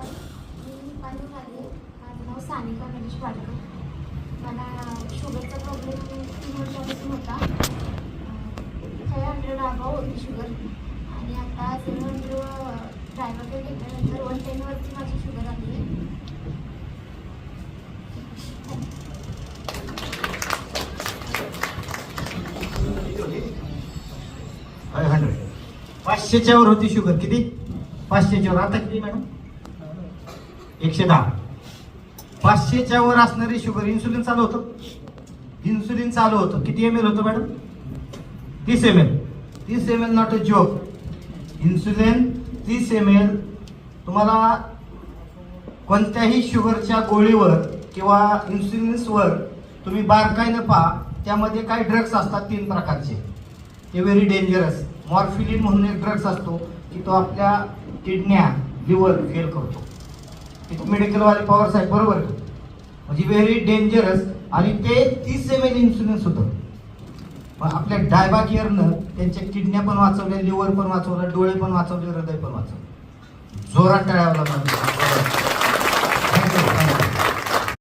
मी पाहिजे आले. माझं नाव सानिका गणेश पाडकर. मला शुगरचा प्रॉब्लेम 3 वर्षापासून होता. 500 अबाव होती शुगर आणि आता 700 ड्रायव्हरकडे घेतल्यानंतर 110 वरती माझी शुगर आली आहे. पाचशेच्या वर होती शुगर. किती? 500च्या वर. आता किती मॅडम? 110. 500च्या वर असणारी शुगर. इन्सुलिन चालू होतं. इन्सुलिन चालू होतं. किती ml होतं madam? 30 ml. 30 ml not a joke. Insulin 30 ml. तुम्हाला कोणत्याही शुगरच्या गोळीवर किंवा इन्सुलिन्सवर तुम्ही बारकाईनं पहा. त्यामध्ये काही ड्रग्स असतात 3 प्रकारचे. ते व्हेरी डेंजरस. मॉर्फिलिन म्हणून एक ड्रग्स असतो की तो आपल्या किडन्या लिव्हर फेल करतो. ते मेडिकलवाले पॉवर साहेब बरोबर म्हणजे व्हेरी डेंजरस. आणि ते 30 ml इन्सुलिन्स होतं. मग आपल्या डायबा केअरनं त्यांच्या किडन्या पण वाचवल्या, लिव्हर पण वाचवलं, डोळे पण वाचवले, हृदय पण वाचवलं. जोरात टाळ्या वाजवा. थँक्यू.